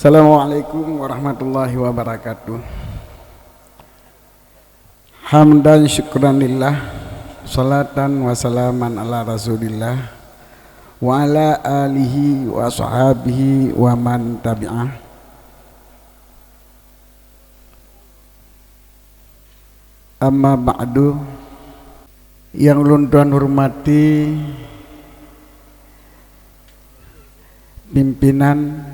Assalamualaikum warahmatullahi wabarakatuh. Hamdan syukran lillah, salatan wa salaman ala rasulillah wa ala alihi wa sahabihi wa man tabi'ah. Amma ba'du. Yang ulun tuan hormati pimpinan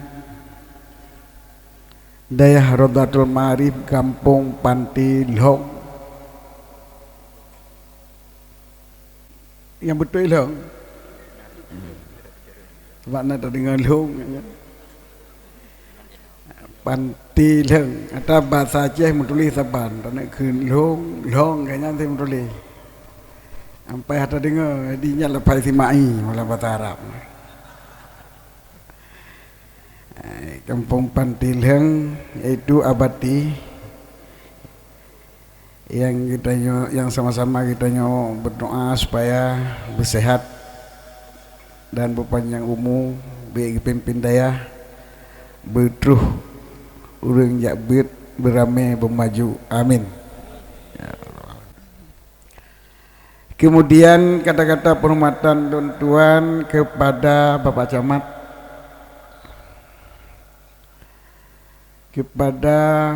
Dayah Rodatul Ma'arif Kampung Panti Lhong. Yang betul Lhong. Sebab nak dengar Lhong Panti Lhong. Atau bahasa Aceh menulis saban. Tak nak ke Lhong, Lhong kayaknya nanti menulis. Sampai ada dengar dinya lepas simai malah bahasa Arab. Kampung Panti Lhong itu abadi yang sama-sama kita berdoa supaya bersehat dan berpanjang umur, bagi pimpin daya berteruh urang jak beramai bermaju, amin. Kemudian kata-kata penghormatan tuan kepada Bapak Camat, kepada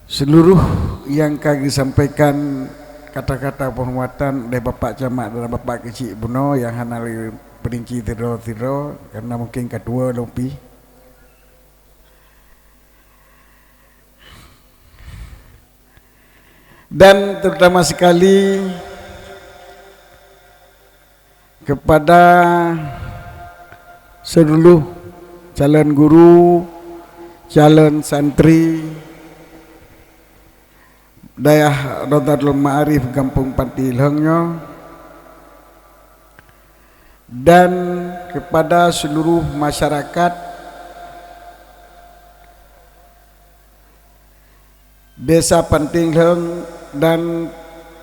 seluruh yang kami sampaikan kata-kata penghormatan dari Bapak Camat dan Bapak Kecik Buno yang hanali perinci tiro-tiro karena mungkin kedua lebih. Dan terutama sekali kepada seluruh calon guru, calon santri Dayah Rodatul Ma'arif Kampung Panti Lhong, dan kepada seluruh masyarakat Desa Panti Lhong dan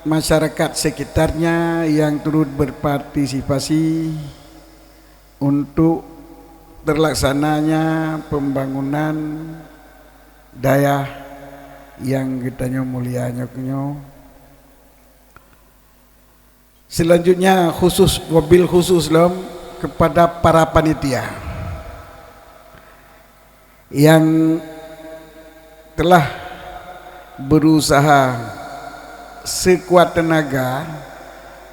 masyarakat sekitarnya yang turut berpartisipasi untuk terlaksananya pembangunan daya yang kitanya mulianya kunyo. Selanjutnya wabil khusus kepada para panitia yang telah berusaha sekuat tenaga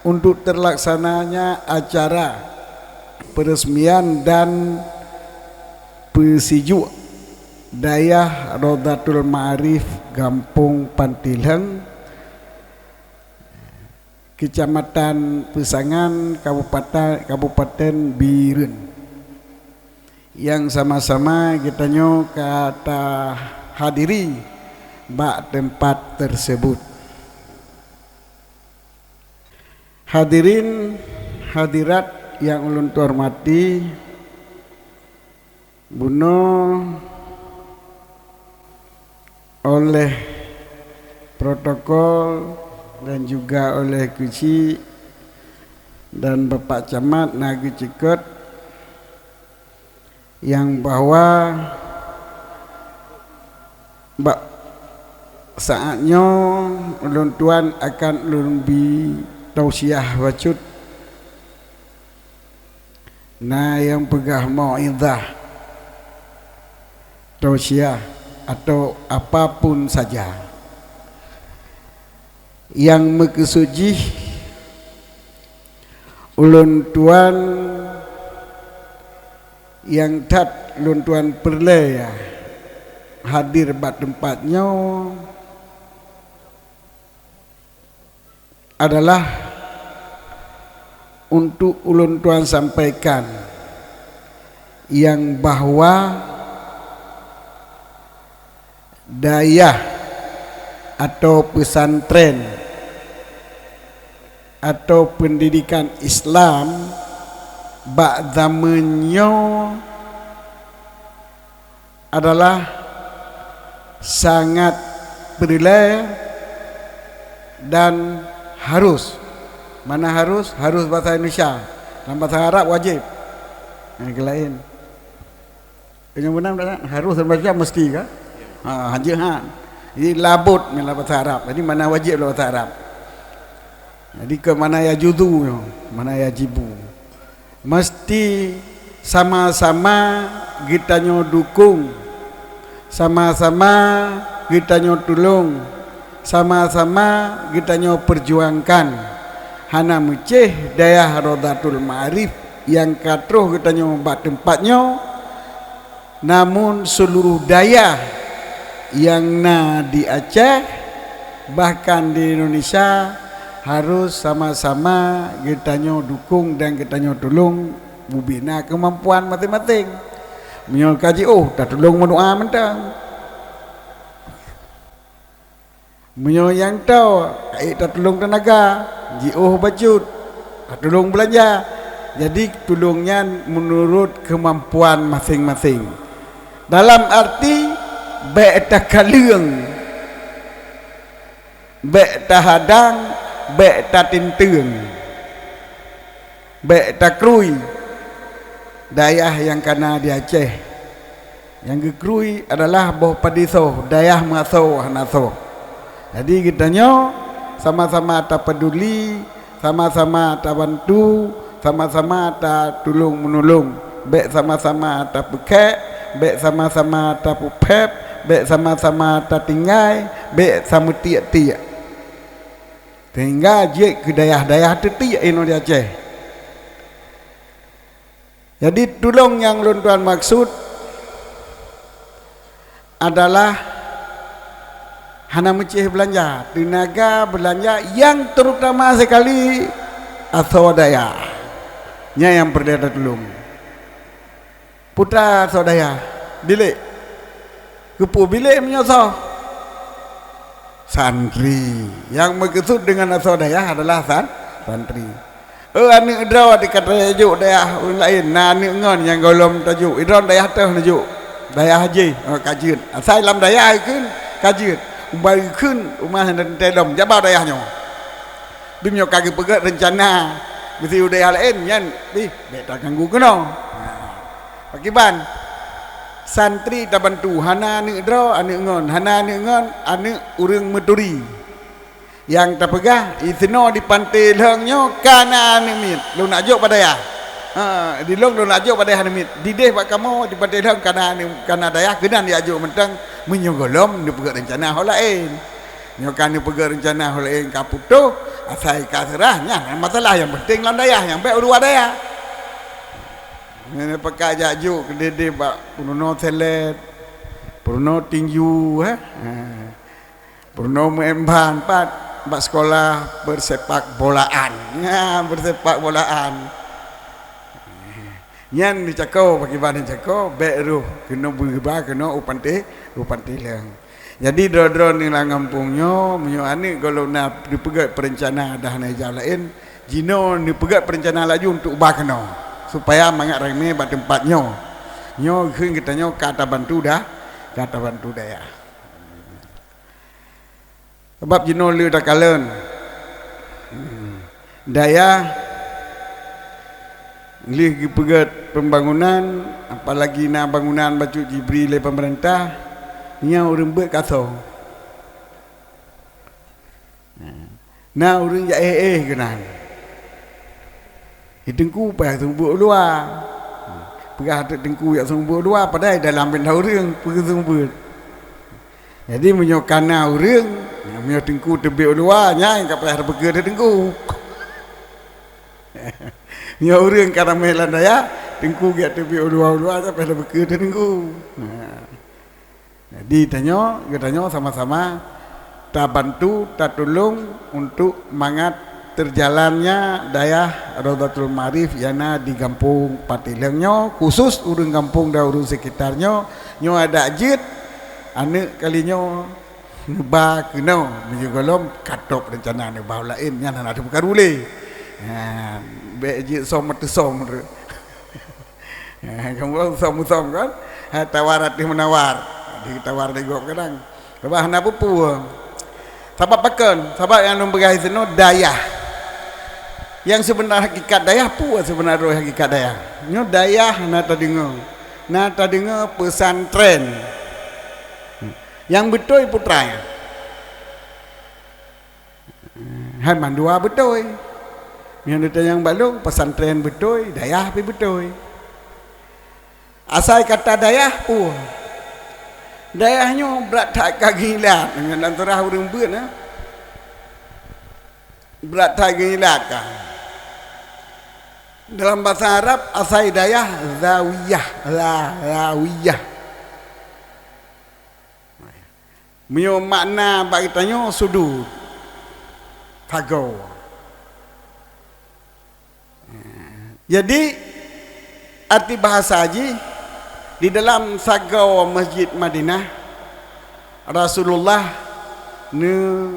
untuk terlaksananya acara peresmian dan Persiju Dayah Rodatul Ma'arif Kampung Panti Lhong, Kecamatan Pesangan, Kabupaten Birun, yang sama-sama kita kata hadiri bak tempat tersebut. Hadirin hadirat yang ulun hormati, Buno oleh protokol dan juga oleh Kuci dan Bapak Camat Nagi Cikot, yang bahwa saatnya ulun tuan akan lebih tausiah wacut yang pegah mau'idhah tausiah atau apapun saja yang mekesujih ulun tuan yang ulun tuan perle hadir bat tempatnya adalah untuk ulun tuan sampaikan yang bahwa dayah atau pesantren atau pendidikan Islam bak zamannya adalah sangat bernilai dan harus. Mana harus? Harus bahasa Indonesia. Dalam bahasa Arab wajib. Yang lain Yang benar harus membaca mesti kan? Hajihan. Jadi labut dalam bahasa Arab. Jadi mana wajib dalam bahasa Arab. Jadi ke mana ya judu, mana ya jibu. Mesti sama-sama kita dukung, sama-sama kita tolong, sama-sama kita perjuangkan. Hana muceh daya Rodatul Ma'arif yang katruh kita nyoba tempatnya. Namun seluruh daya yang di Aceh bahkan di Indonesia harus sama-sama kita dukung dan kita tolong membina kemampuan masing-masing. Menyo kaji tak tolong mendoa mentang. Menyo yang tahu tak tolong tenaga, bajut, tak tolong belanja. Jadi tolongnya menurut kemampuan masing-masing. Dalam arti baik tak kalung, baik tak hadang, baik tak tinteng, baik tak krui. Dayah yang kena di Aceh, yang gekrui adalah boh padiso, dayah maso hanaso. Jadi kita sama-sama tak peduli, sama-sama tak bantu, sama-sama tak tolong menolong, baik sama-sama tak pekek, baik sama-sama tak pupep, baik sama-sama tak tinggai, baik sama tiak-tiak. Sehingga je ke dayah-dayah tiak ino di Aceh. Jadi tolong yang tuan maksud adalah hana mecih belanja, tenaga belanja yang terutama sekali asodaya. Nya yang berdaya tolong. Putra saudaya bilik kepu bilik menyosoh santri yang maksud dengan saudaya adalah santri. Ane idraw dikata tajuk dayah lain, ane ngon yang golom tajuk idron dayah teh tajuk dayah haji kajian asai lam dayah keun kajian umbai keun umah dan telom jabau dayahnya bimyo kaki pegat rencana mesti dayah lain yan di beta ganggu keno. Akiban santri tak bantu hana ni draw ane ngon hana ni ngon ane urang meduri yang tak pegah isino di pantai lehangnya kana ane mit lu nak jok pada ya di long lu nak jok pada ya mit di deh pak kamu di pantai lehang kana daya kenan dia jok mentang menyogolom ni pegah rencana hol lain nyokan ni pegah rencana hol lain kaputo asai kaserahnya masalah yang penting lan daya yang baik dua daya. Ini pakai jaju kedede pak punono telet, punono tinju, punono memban pak sekolah bersepak bolaan, bersepak bolaan. Nyan dicakau pakai bahan dicakau, beru kena berubah kena upante leng. Jadi dro ni lah ngampungnya, menyo ani kalau nak dipegat perencana dah naik lain, jino dipegat perencana laju untuk ubah kena. Supaya mangat rame bat tempatnya nyo keun kita nyo kata bantu daya sebab jino liu dak kalen daya lih pegat pembangunan apalagi na bangunan baju diberi oleh pemerintah nya urang beuk kaso na urang ja kenan dengku payah sumbu luar pegah dengku yak sumbu luar padahal dalam benda urang pergi sumbu jadi menyokana urang menyo dengku tebik luar nya enggak payah pergi dengku menyo urang karamelan daya dengku yak tebik luar tak payah pergi dengku jadi tanyo sama-sama tak bantu tak tolong untuk mangat terjalannya dayah Rodatul Ma'arif yana di kampung Patilengnya khusus urang kampung dan urang sekitarnya nyo ada jid ane kalinya ba kena menjugolom katop rencana ne bau lain nya ada bukan rule be jid som tu som kamu som kan tawarat di menawar ditawar di gop kadang bahana pupu sabab paken sabab yang nombor sino dayah yang sebenar hakikat dayah puas sebenar roh hakikat dayah nyo dayah na tadingo Nah tak dengar pesantren yang betul putra hai mandua betul yang yang balung pesantren betul dayah pi betul asal kata dayah pun dayahnya berat tak kagilat dengan antara orang beut berat tak kagilat kan dalam bahasa Arab asal dayah zawiyah Mio makna bagi tanya sudut tagaw. Jadi arti bahasa haji di dalam sagau Masjid Madinah Rasulullah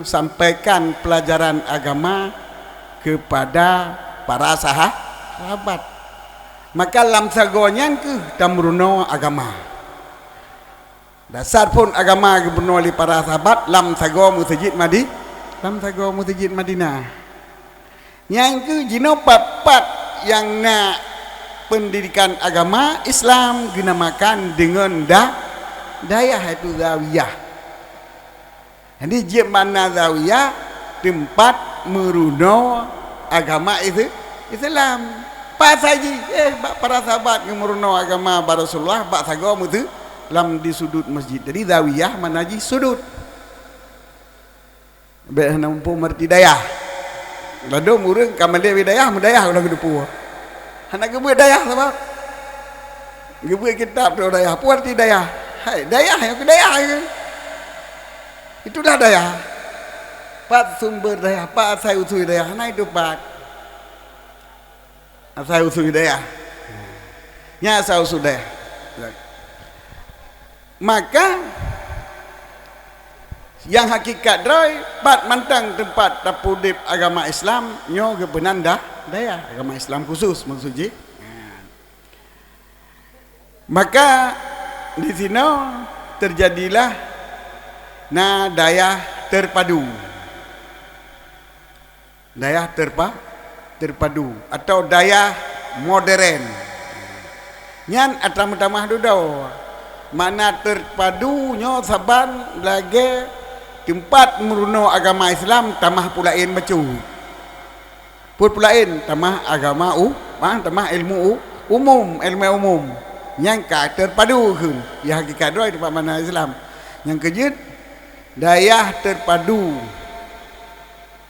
sampaikan pelajaran agama kepada para sahabat. Maka lam sagonya ke tamruno agama. Dasar pun agama gubernur oleh para sahabat lam sago Masjid Madinah. Yang ke jino pat yang nak pendidikan agama Islam dinamakan dengan dayah itu zawiyah. Jadi je mana zawiyah tempat meruno agama itu Islam. Pas haji para sahabat meruno agama Rasulullah bak sago itu lam di sudut masjid. Jadi zawiyah mana haji sudut. Be nampu merti dayah. Lalu murung kamande dayah mudayah ulah gedepu. Anak gebuat dayah sebab gebuat kitab tu dayah puan ti dayah. Hai dayah yang ke dayah ke. Itulah dayah. Pat sumber dayah, pat asal usul dayah. Nah itu pat asal usul dayah. Nya asal usul dayah. Maka yang hakikat roy pat mantang tempat tapudip agama Islam nyo gebenanda dayah agama Islam khusus maksudnya. Maka di sini terjadilah dayah terpadu. Dayah terpadu atau dayah modern. Nyan atam-tamah dudau. Mana terpadunya saban lagi tempat meruno agama Islam tamah pulain bacu. Pulain tamah agama tamah ilmu umum yang terpadu kun ya hakikat roy tempat mana Islam. Yang kejut dayah terpadu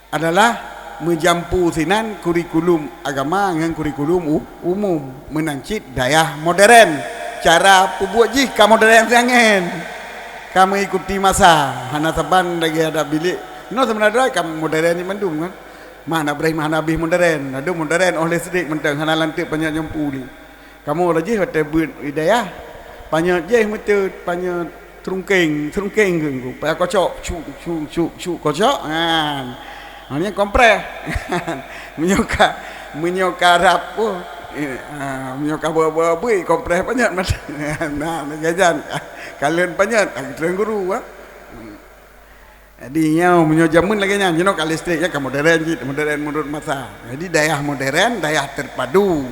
adalah menjampu sinan kurikulum agama dengan kurikulum umum menancit dayah modern. Cara pubuat jih kamu modern jangan kamu ikuti masa hana saban lagi ada bilik no sebenarnya kamu modern ni mandum kan mana Ibrahim Hanabi modern ada modern oleh sedikit mentang hana lantik banyak nyampu ni kamu lagi hotel buat hidayah banyak je metode banyak trungking ke payah kocok cuk kocok ini kompres menyoka rap menyoka buah-buah kompres banyak jajan kalian banyak terang guru jadi nyau menyojamun lagi nya jino kali listrik ya modern menurut masa. Jadi dayah modern dayah terpadu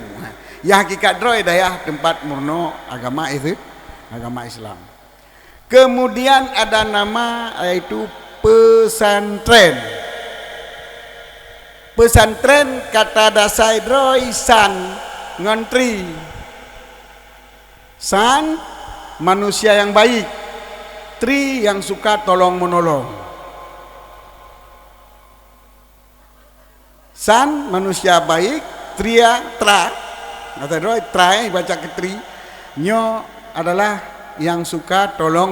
ya hakikat roy dayah tempat murno agama itu agama Islam. Kemudian ada nama yaitu pesantren. Pesantren kata dasar roy san ngantri san manusia yang baik, tri yang suka tolong menolong. San manusia baik, tria kata roy tra baca ke tri nyo adalah yang suka tolong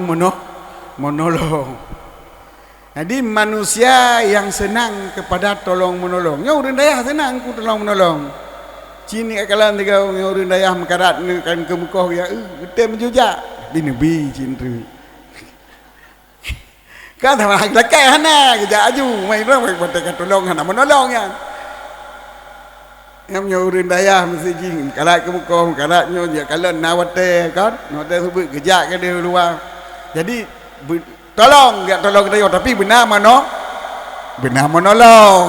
menolong. Jadi manusia yang senang kepada tolong menolong. Nyo urang dayah senang ku tolong menolong. Cini akalan tiga orang dayah mekarat kan ke muka ya gede menjujak di nebi cintri kan sama lagi lakai hana kerja aju main orang buat tolong hana menolong ya yang orang dayah mesti jing kalat ke muka kalatnya dia kalan nawate kan nawate sebut kerja ke dia luar jadi tolong enggak tolong dia tapi benar menolong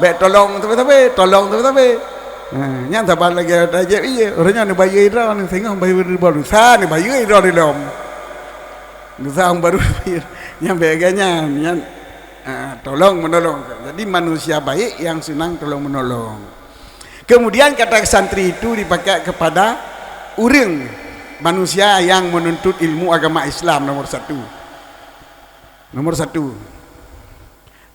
baik tolong tapi tolong tapi Nya tabal lagi ada aja iya orangnya ni bayar ira ni tengok bayar baru sa ni bayar ira di dalam Nusang baru bayar yang beganya yang tolong menolong. Jadi manusia baik yang senang tolong menolong. Kemudian kata santri itu dipakai kepada orang manusia yang menuntut ilmu agama Islam nomor satu.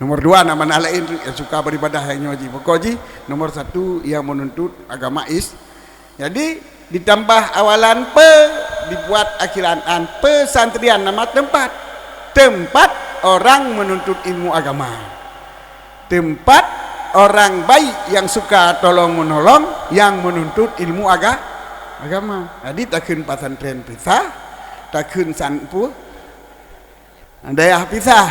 Nomor dua nama lain yang suka beribadah hanya haji. Pokoknya nomor satu yang menuntut agama Jadi ditambah awalan dibuat akhiran pesantren nama tempat orang menuntut ilmu agama. Tempat orang baik yang suka tolong menolong yang menuntut ilmu agama. Jadi takun pesantren pisah, takun sanpu daerah pisah.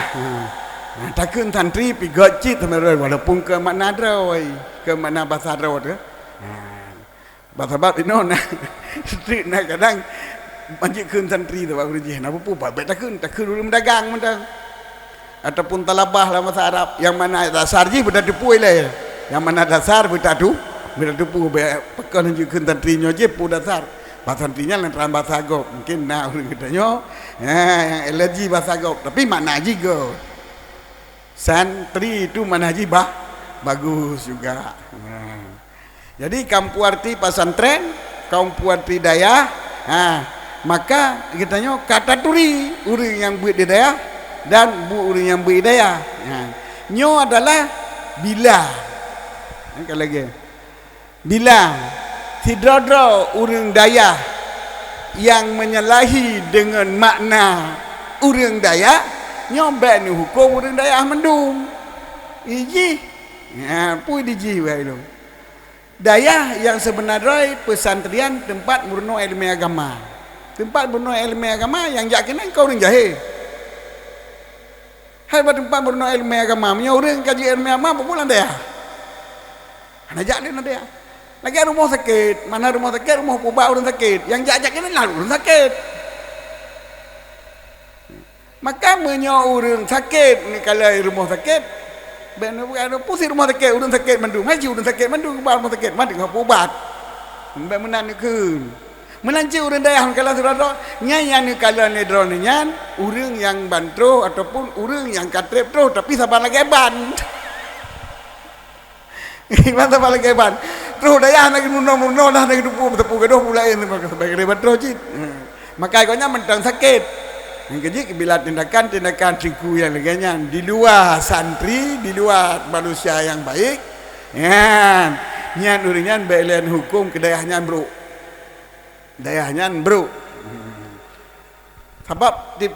Takun santri pi gocit walaupun ke mana drawai ke mana bahasa rawat ke bahasa bab ino na street na kadang banjir kun santri tu baru je nak apa baik takun dulu mendagang mentang ataupun talabah lah bahasa Arab yang mana dasar je pada depu ile yang mana dasar pada tu bila depu pekan je kun santri nyo je pu dasar bahasa santrinya lantaran bahasa Arab mungkin nak orang katanya yang alergi bahasa Arab tapi makna juga santri itu manhaji bagus juga. Jadi kampu arti pesantren, kampu arti daya, maka kitanya kata turi orang yang buat di daya dan orang yang buat daya. Nyo adalah bila. Kalau lagi bila sidrodro orang daya yang menyalahi dengan makna orang daya nyobek ni hukum orang daerah mendung iji pui diji wai lu daya yang sebenarnya pesantren tempat murno ilmu agama yang yakin kau orang jahil hai tempat murno ilmu agama punya orang kaji ilmu agama bulan daya ana jak dia daya lagi rumah sakit mana rumah sakit rumah pubat orang sakit yang jak ini lah orang sakit. Maka menyo orang sakit ni kalau rumah sakit ben pusing rumah sakit orang sakit mandung haji orang sakit mandung ke rumah sakit mandi ngap ubat ben menan keun menanci orang dayah kalau sudah nyanyi ni kalau ni drone nyan orang yang bantro ataupun orang yang katrep terus tapi sabar lagi ban gimana sabar lagi ban terus dayah nak muno dah nak tepu kedoh pula ini maka sebagai bantro cit maka ikutnya mentang sakit. Jadi bila tindakan ciku yang leganya di luar santri, di luar manusia yang baik, nyan uringan belian hukum ke dayahnya bro, Sebab tip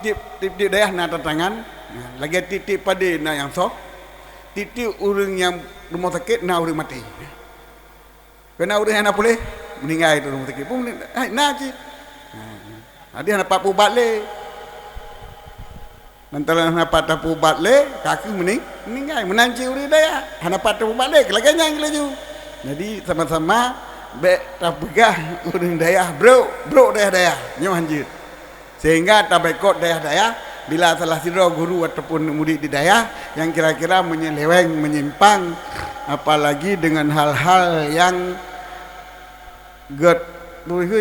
dayah nada tangan, lagi tip pada na yang sok, tip urang yang rumah sakit na urang mati. Kena urang yang nak boleh meninggal itu rumah sakit pun, na cik, ada nak papu balik. Antara hanapat tapu batle kaki meninggal menanci uri daya hanapat tapu batle kelaganya yang laju jadi sama-sama be tapegah uri daya bro daya nyo hanjir sehingga tabekot daya bila salah siro guru ataupun murid di daya yang kira-kira menyeleweng menyimpang apalagi dengan hal-hal yang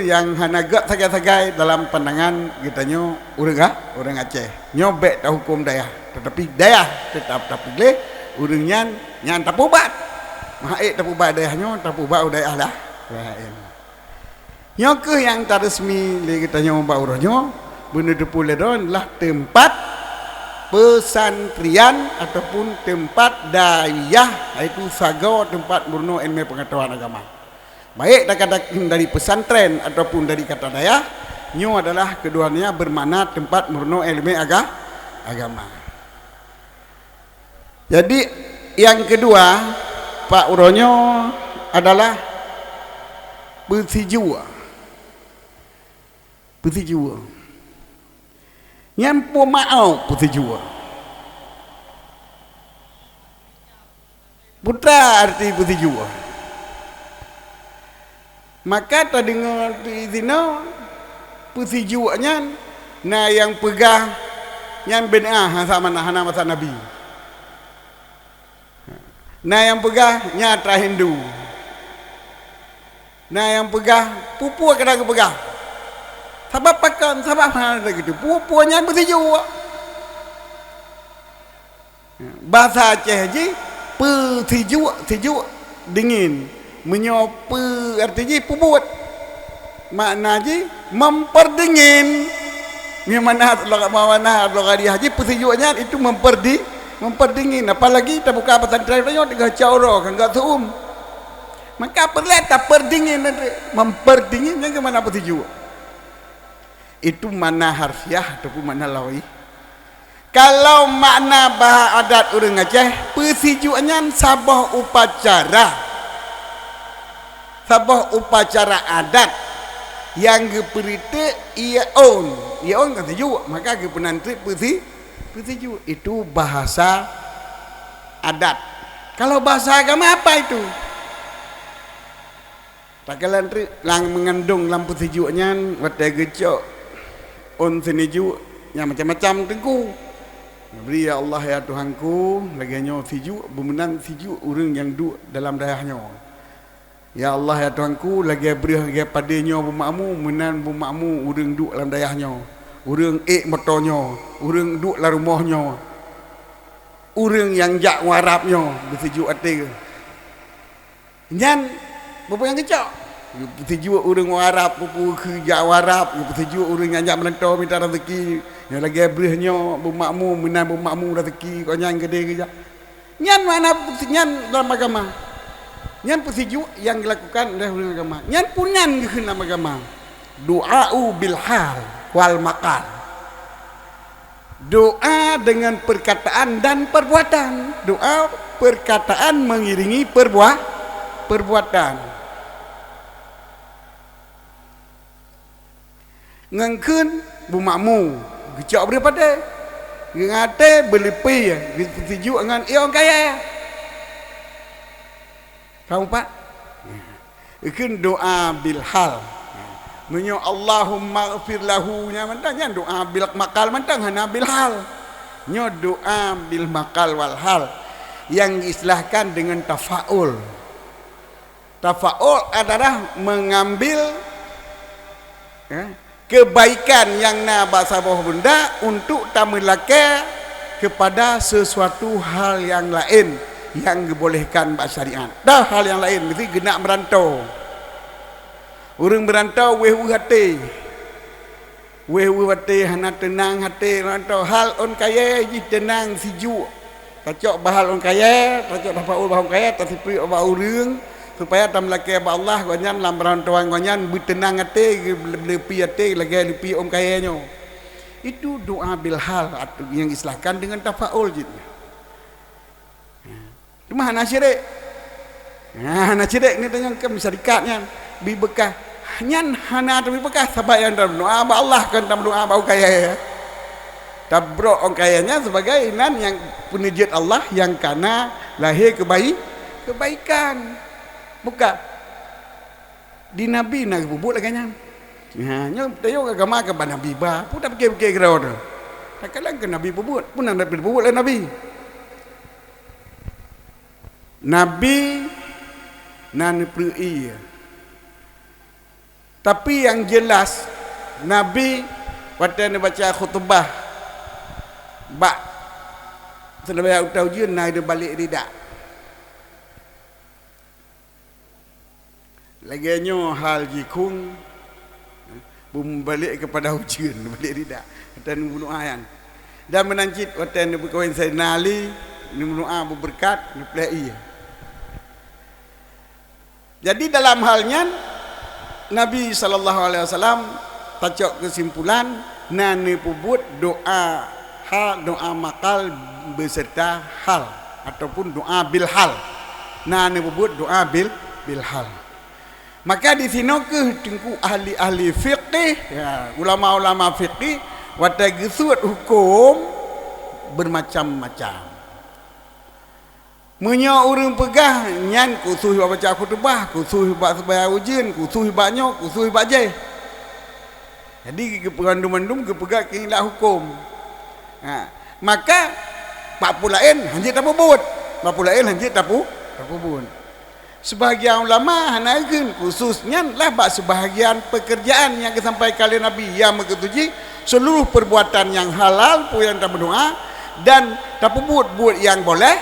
yang hana gak sagai-sagai dalam pandangan kitanya orang Aceh nyobek tak hukum daya tetapi daya tetap pilih orang nyan tak ubat mahaik tak ubat dayahnya tak ubat dayah lah nyoke yang tak resmi kitanya ubat orangnya benar pula adalah tempat pesantren ataupun tempat dayah iaitu sago tempat murno ilmu pengetahuan agama. Baik katakan dari pesantren ataupun dari kata daya, nyo adalah keduanya bermakna tempat murno ilmu agama. Jadi yang kedua Pak Uronyo adalah bersijua. Nyampu mau bersijua. Putra arti bersijua. Maka tak dengar di zina pusi juanya na yang pegah yang benar sama hana masa Nabi na yang pegah nyatra Hindu Nah yang pegah pupu kena ke pegah. Sebab pakan sebab hal gitu. Pupunya bersiju. Bahasa Aceh je sejuk dingin. Menyope artinya puput. Makna je memperdingin. Mana logat dia haji persejuknya itu memperdingin. Apalagi kita buka pesantren tanya dengan cauro kan enggak tuum. Maka perlu tak perdingin memperdingin yang ke mana persejuk. Itu mana harfiah ataupun mana lawi. Kalau makna bahasa adat orang Aceh, persejuknya sabah upacara adat yang geperita ia on kan sejuk, maka gepenantri persejuk. Itu bahasa adat. Kalau bahasa agama apa itu? Tak kalan lang mengandung lampu sejuknya watai gecok on senejuk yang macam-macam tengku. Beri ya Allah ya Tuhanku laginya sejuk bemenan sejuk orang yang duduk dalam dayahnya. Ya Allah ya Tuhanku lagi beri lagi padanya bumakmu menan bumakmu orang duduk dalam dayahnya. Orang motornya, orang duduk dalam rumahnya. Orang yang jak warapnya bersejuk hati. Nyan bapa yang kecak sejuk orang Arab pupu kerja Arab sejuk orang yang melantau minta rezeki yang lagi berihnya bumakmu menan bumakmu rezeki kau yang gede kerja nyan mana nyan dalam agama nyan sejuk yang dilakukan oleh orang agama nyan punyan ke dalam agama doa'u bil hal wal maqal doa dengan perkataan dan perbuatan doa perkataan mengiringi perbuatan ngangkeun bumakmu gecok daripada ngate belipi sejuk dengan iong kaya kamu pak ikun doa bil hal menyo Allahumma ighfir lahu nya mantanya doa bil makal mantang hana bil hal nyo doa bil makal wal hal yang diistilahkan dengan tafaul. Tafaul adalah mengambil kebaikan yang na bahasa bawah benda untuk tamelake kepada sesuatu hal yang lain yang dibolehkan bahasa syariat. Dah hal yang lain mesti kena merantau. Orang merantau weh hati. Weh hati hana tenang hati merantau hal on kaya ji tenang sejuk. Tacok bahal on kaya, tacok tafaul bahal kaya, tasipri bahal urang supaya tam laki Allah ganyan lam rantauan ganyan bertenang hati lebih hati lagi lebih om kayanya itu doa bil hal atau yang istilahkan dengan tafaul gitu cuma hana syirik hana syirik ni tanya ke masyarakat bi bekah nyan hana tapi bekah sabab yang dalam doa Allah kan dalam doa bau kaya tabrok om kayanya sebagai inan yang penujut Allah yang karena lahir kebaikan buka di nabi nak bubuk lagi nya nya tayo agama ke nabi ba pun tak fikir kira tu tak kalang ke nabi bubuk pun nabi bubuk lah nabi nan prei tapi yang jelas nabi waktu dia baca khutbah bak selepas ujian naik dia balik tidak lagiannya hal jikung balik kepada ujian balik tidak dan bunuh ayan dan menancit waktu yang berkawin Sayyidina Ali bunuh berberkat play jadi dalam halnya Nabi SAW tacok kesimpulan nani pubut doa hal doa makal beserta hal ataupun doa bil hal nani pubut doa bil hal. Maka di sini ke tengku ahli-ahli fiqih, ya, ulama-ulama fiqih, watai gesut hukum bermacam-macam. Menyo orang pegah nyan kusuh baca khutbah, kusuh bak sembahyang ujian, kusuh baknya, kusuh bak je. Jadi kepegandum-andum kepegah keindah hukum. Maka pak pulain hanjit tak bubut. Pak pulain hanjit tak bubut. Sebahagian ulama hanagen khususnya lah bak sebahagian pekerjaan yang disampaikan oleh Nabi yang mengetuji seluruh perbuatan yang halal pun yang tak berdoa dan tak buat yang boleh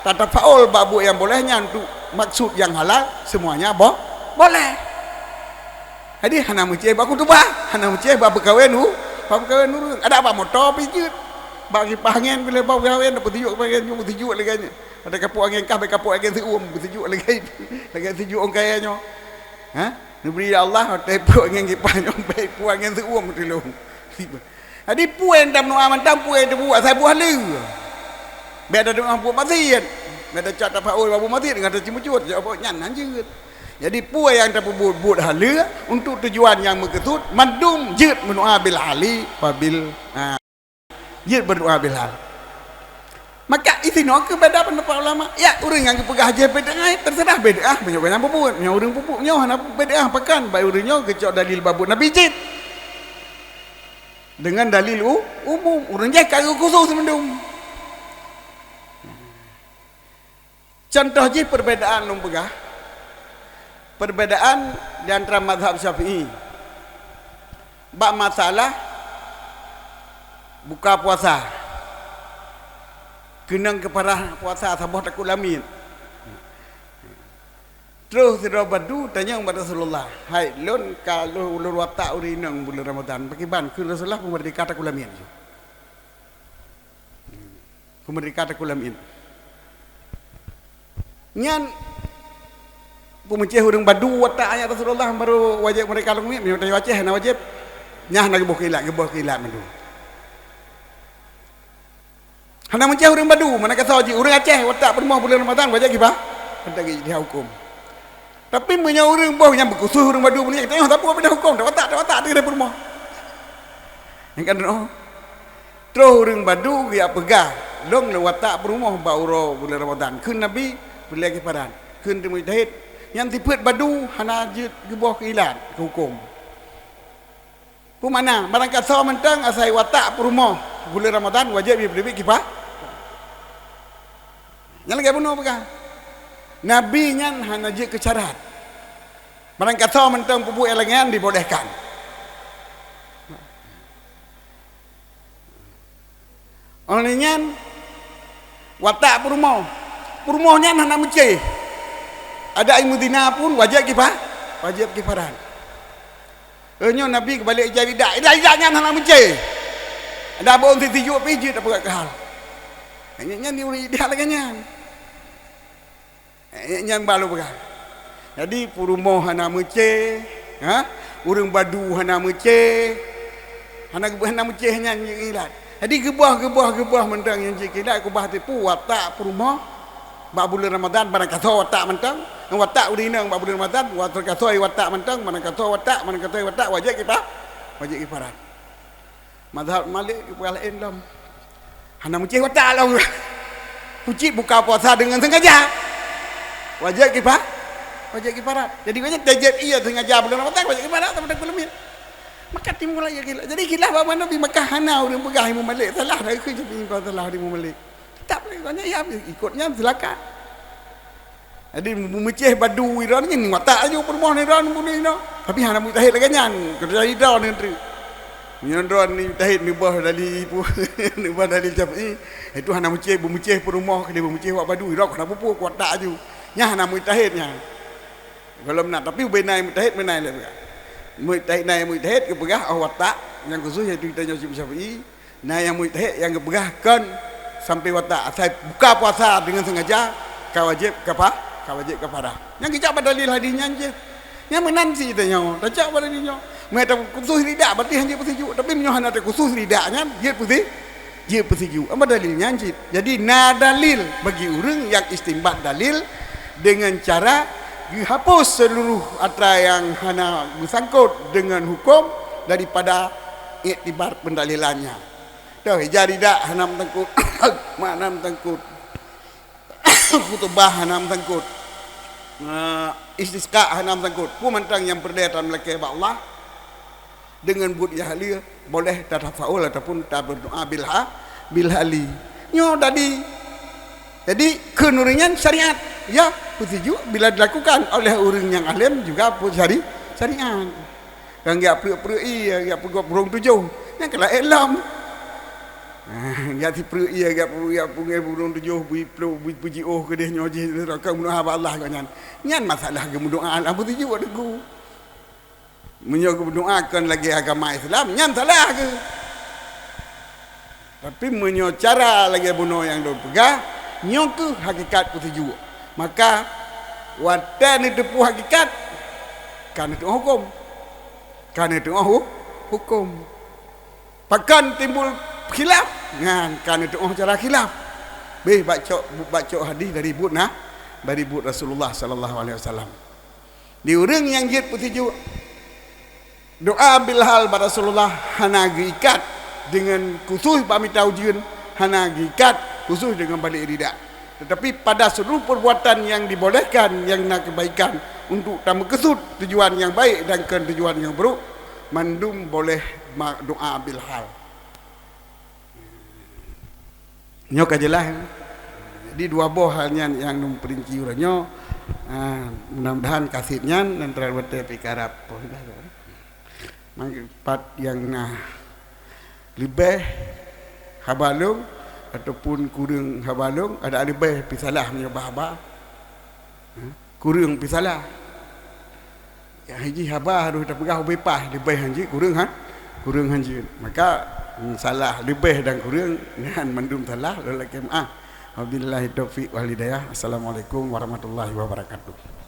tak faul bak buat yang bolehnya untuk maksud yang halal semuanya boleh. Jadi hana mucih bak kutubah, hana mucih bak berkahwin urang. Ada apa motor pijut bagi pangen bila bak berkahwin dapat tujuk pangen nyung tujuk lagi. Ada kapuk angin kah, kapuk angin seum, sejuk lagi sejuk orang kayanya. Ha? Diberi Allah, tepuk angin kipas nyong, tepuk angin seum tolong. Jadi puan dah menua mantang puan dah buat saya buat lu. Beda dengan buat masjid. Beda cat apa oi babu masjid dengan cimucut, jawab nyan anjeut. Jadi puan yang dah buat hala untuk tujuan yang mengetut, mandum jid menua bil ali wabil jid berdoa bil hal. Maka itu no kepada pendapat ulama. Ya orang yang pegah haji bid'ah terserah bid'ah banyak apa buat. Nya orang pupuk nya hana bid'ah pakan bae urangnya kecok dalil babut Nabi jid. Dengan dalil umum urang je kagak khusus mendung. Contoh je perbedaan lum pegah. Perbedaan di antara mazhab Syafi'i. Bab masalah buka puasa. Kenang kepada puasa sabah takut lamin. Terus Sira Badu tanya kepada Rasulullah, "Hai, lun kalau ulur watak urinang bulan Ramadan, bagaimana ke Rasulullah merdeka takut lamin?" Merdeka takut lamin. Nyan pemenceh urang Badu watak ayat Rasulullah baru wajib mereka lamin, minta wajib na wajib. Nyah nak gebuh kilat mendu. Hana mencah orang Badu, mana kata haji orang Aceh watak permah bulan Ramadan wajib gibah. Ada dia hukum. Tapi punya orang boh yang berkusuh orang Badu punya kita tak apa beda hukum, dah watak dia permah. Yang kan terus orang Badu dia pegah, long le watak permah bauro bulan Ramadan. Kun Nabi boleh kiparan. Kun temu tahid yang tipet Badu hana jid gebah kilat hukum. Pu mana? Barang kata mentang asai watak perumah bulan Ramadan wajib beri kipah. Yang lagi bunuh apa? Nabi nyan hana je kecarat. Barang kata mentang pupuk elengan dibolehkan. Oleh nyan watak perumah. Perumah nyan hana menceh. Ada ilmu dina pun wajib kipah. Wajib kiparan. Nyo Nabi kebalik jadi dak. Dak nyan hana menceh. Ada bon tijuk pijit apa ke hal. Nyan ni uri dia lagi nyan. Nyan balu pegang. Jadi purumoh hana mece, urang Badu hana mece. Hana mece nyan ilat. Jadi gebah mentang yang ilat kubah tipu watak purumoh bab bulan Ramadan barang kata watak mentang, watak urinang bab bulan Ramadan, watak kata watak mentang, barang kata watak wajib kita. Wajib kiparan. Mazhab Malik kepalain lam. Hana mece watak lah. Pucit buka puasa dengan sengaja. Wajib kipah. Wajib kiparat. Jadi wajib tajid iya sengaja bulan Ramadan wajib kiparat tak pada kulimin. Maka timbul lagi gila. Jadi khilaf apa Nabi Makkah hana orang pegah Imam Malik salah dah ke jadi kau salah di Imam Malik. Tak boleh kau ya ikutnya silakan. Jadi memecah Badu iran ni watak aja permohon iran bunuh no. Tapi hana mutahid lagi nyan. Kerja iran ni. Nyandron ni tahid ni bah dari ni bah dari Syafi'i. Itu hana memecah perumah dia memecah wak Badu iran kenapa pupuk watak aja. Nya hana mujtahidnya. Kalau nak tapi benai mujtahid benai le. Mujtahid ke pegah watak yang khusus iaitu kita nyuci Syafi'i. Nah yang mujtahid yang kepegahkan sampai watak asal buka puasa dengan sengaja kau wajib apa? Kau wajib kafarah. Yang kita dalil hadisnya je. Yang menansi tanya, tak pada dalilnya. Mereka khusus lidah berarti hanya persejuk. Tapi menyohan ada khusus lidahnya dia persejuk. Apa dalilnya je? Jadi dalil bagi orang yang istimbat dalil dengan cara dihapus seluruh atra yang hana bersangkut dengan hukum daripada iktibar pendalilannya. Dah jari dak hanam tengkut, manam tengkut, khutbah hanam tengkut, istisqa hanam tengkut. Pemantang yang berdaya dalam melaki Allah dengan bud yahli boleh tatafaul ataupun tak berdoa bilhali. Nyo tadi Jadi kenurian syariat ya setuju bila dilakukan oleh orang yang alim juga pun syariat. Yang enggak perui ya enggak burung tujuh yang kala elam. Enggak perui ya enggak pungai burung tujuh puji ke dia nyoji ka munah Allah kan nyan masalah ke doa apa tujuh ada ku. Menyogo doakan lagi agama Islam nyan salah ke. Tapi menyo cara lagi bunuh yang dok pegang nyo ke hakikat kutuju. Maka watan itu pu hakikat kan itu hukum. Kan itu hukum. Pakan timbul khilaf ngan kan itu cara khilaf. Baca hadis dari but Rasulullah sallallahu alaihi wasallam. Di urang yang jid kutuju doa bilhal pada Rasulullah hana gikat dengan khusus pamit taujian hana gikat khusus dengan balik ridak. Tetapi pada seluruh perbuatan yang dibolehkan yang nak kebaikan untuk tambah kesud tujuan yang baik dan ke tujuan yang buruk mandum boleh doa bil hal. Nyok ajalah. Jadi dua buah halnya yang numperinci uranyo. Mudah-mudahan kasihnya dan terlalu pikarap. Empat yang lebih habalung ataupun kurang habalung ada lebih pisalah punya bahaba kurang pisalah ya haji haba harus tak pegah bepah lebih haji kurang haji maka salah lebih dan kurang dengan mandum salah lelaki wabillahi taufiq wal hidayah. Assalamualaikum warahmatullahi wabarakatuh.